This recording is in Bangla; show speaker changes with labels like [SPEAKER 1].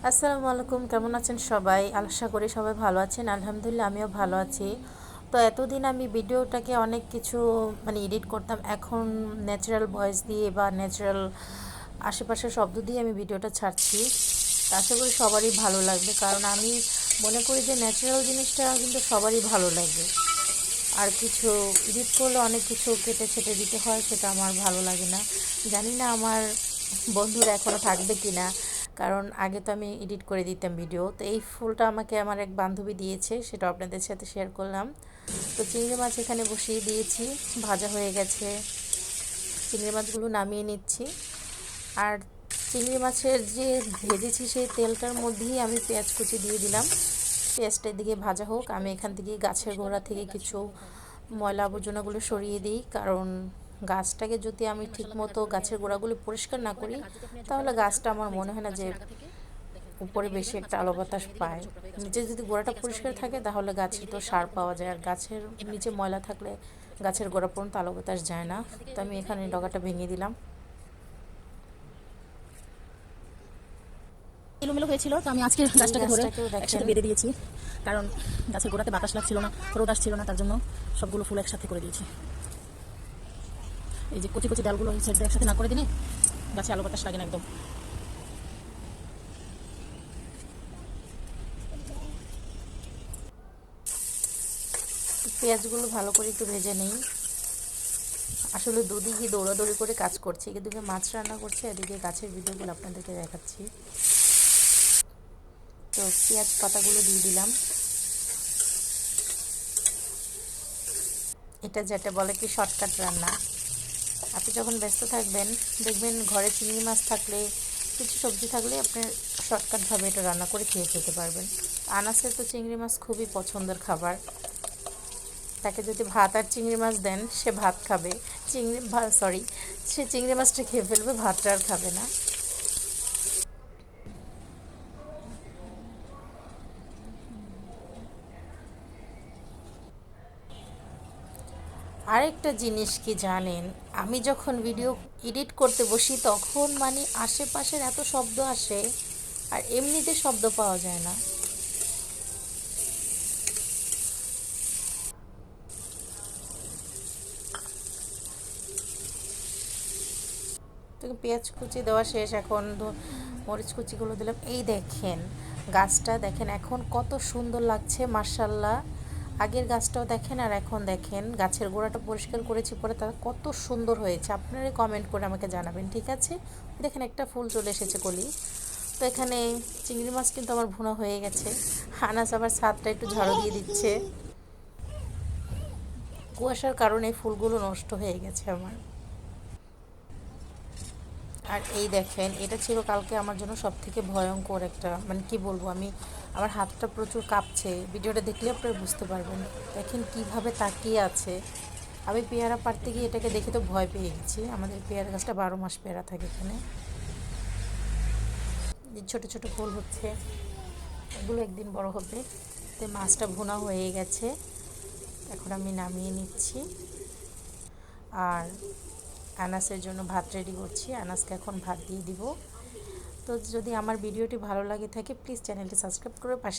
[SPEAKER 1] আসসালামু আলাইকুম, কেমন আছেন সবাই? আশা করি সবাই ভালো আছেন। আলহামদুলিল্লাহ আমিও ভালো আছি। তো এতদিন আমি ভিডিওটাকে অনেক কিছু এডিট করতাম। এখন ন্যাচারাল ভয়েস দিয়ে বা ন্যাচারাল আশেপাশের শব্দ দিয়ে আমি ভিডিওটা ছাড়ছি। তা আশা করি সবারই ভালো লাগবে, কারণ আমি মনে করি যে ন্যাচারাল জিনিসটা কিন্তু সবারই ভালো লাগবে। আর কিছু এডিট করলে অনেক কিছু কেটে ছেটে দিতে হয়, সেটা আমার ভালো লাগে না। জানি না আমার বন্ধুরা এখনও থাকবে কি না, কারণ আগে তো আমি এডিট করে দিতাম ভিডিও। তো এই ফুলটা আমাকে আমার এক বান্ধবী দিয়েছে, সেটা আপনাদের সাথে শেয়ার করলাম। তো চিংড়ি মাছ এখানে বসিয়ে দিয়েছি, ভাজা হয়ে গেছে। চিংড়ি মাছগুলো নামিয়ে নিচ্ছি। আর চিংড়ি মাছের যে ভেজেছি সেই তেলটার মধ্যেই আমি পেঁয়াজ কুচি দিয়ে দিলাম। পেঁয়াজটা এদিকে ভাজা হোক, আমি এখান থেকে গাছের গোড়া থেকে কিছু ময়লা আবর্জনাগুলো সরিয়ে দিই, কারণ গাছটাকে যদি আমি ঠিকমতো গাছের গোড়াগুলো পরিষ্কার না করি, তাহলে গাছটা আমার মনে হয় না যে উপরে বেশি একটা আলো বাতাস পায়। নিচে যদি গোড়াটা পরিষ্কার থাকে তাহলে গাছে তো সার পাওয়া যায়, আর গাছের নিচে ময়লা থাকলে গাছের গোড়া পর্যন্ত আলো বাতাস যায় না। তো আমি এখানে ডগাটা ভেঙে দিলাম।
[SPEAKER 2] এলোমেলো হয়েছিল, তো আমি আজকে
[SPEAKER 1] এই
[SPEAKER 2] গাছটাকে ধরে
[SPEAKER 1] গাছটাকেও দেখেন।
[SPEAKER 2] একসাথে বেঁধে দিয়েছি, কারণ গাছের গোড়াতে বাতাস লাগছিল না, রোদ আসছিল না, তার জন্য সবগুলো ফুল একসাথে করে দিয়েছি। এই যে কচি কচি ডালগুলো এই সাইডে একসাথে না করে দিলে গাছে আলো বাতাস লাগে না একদম।
[SPEAKER 1] পেঁয়াজগুলো ভালো করে একটু ভেজে নিই। আসলে দুদিকে দৌড়াদৌড়ি করে কাজ করছি, এদিকে মাছ রান্না করছি, এদিকে গাছের ভিডিওগুলো আপনাদেরকে দেখাচ্ছি। তো পেঁয়াজ পাতাগুলো দিয়ে দিলাম। এটা যেটা বলে কি শর্টকাট রান্না। আপনি যখন ব্যস্ত থাকবেন, দেখবেন ঘরে চিংড়ি মাছ থাকলে, কিছু সবজি থাকলে আপনি শর্টকাটভাবে এটা রান্না করে খেয়ে ফেলতে পারবেন। আনাসের তো চিংড়ি মাছ খুবই পছন্দের খাবার। তাকে যদি ভাত আর চিংড়ি মাছ দেন, সে ভাত খাবে, সে চিংড়ি মাছটা খেয়ে ফেলবে, ভাতটা আর খাবে না। আরেকটা জিনিস কি জানেন, আমি যখন ভিডিও এডিট করতে বসি তখন আশেপাশের এত শব্দ আসে, আর এমনিতে শব্দ পাওয়া যায় না। তো পেঁয়াজ কুচি দেওয়া শেষ, এখন মরিচ কুচিগুলো দিলাম। এই দেখেন গাছটা, দেখেন এখন কত সুন্দর লাগছে, মার্শাল্লাহ। আগের গাছটাও দেখেন আর এখন দেখেন, গাছের গোড়াটা পরিষ্কার করেছি পরে তার কত সুন্দর হয়েছে। আপনারাই কমেন্ট করে আমাকে জানাবেন, ঠিক আছে? দেখেন একটা ফুল চলে এসেছে কলি। তো এখানে চিংড়ি মাছ কিন্তু আমার ভুনা হয়ে গেছে। আনাস আবার ছাদটা একটু ঝাড়ু দিয়ে দিচ্ছে। কুয়াশার কারণে ফুলগুলো নষ্ট হয়ে গেছে আমার। আর এই দেখেন, এটা ছিল কালকে আমার জন্য সবথেকে ভয়ঙ্কর একটা, কি বলবো আমি, আমার হাতটা প্রচুর কাঁপছে। ভিডিওটা দেখলে আপনারা বুঝতে পারবেন। দেখেন কিভাবে তাকিয়ে আছে। আমি পেয়ারা পাড়তে গিয়ে এটাকে দেখে তো ভয় পেয়ে গেছি। আমাদের পেয়ারা গাছটা 12 মাস পেয়ারা থাকে এখানে। ছোট ছোট ফুল হচ্ছে, এগুলো একদিন বড় হবে। তো মাছটা ভুনা হয়ে গেছে, এখন আমি নামিয়ে নিচ্ছি। আর আনাসের জন্য ভাত রেডি করছি, আনাসকে এখন ভাত দিয়ে দিব। তো যদি আমার ভিডিওটি ভালো লাগে থাকে, প্লিজ চ্যানেলটি সাবস্ক্রাইব করে পাশে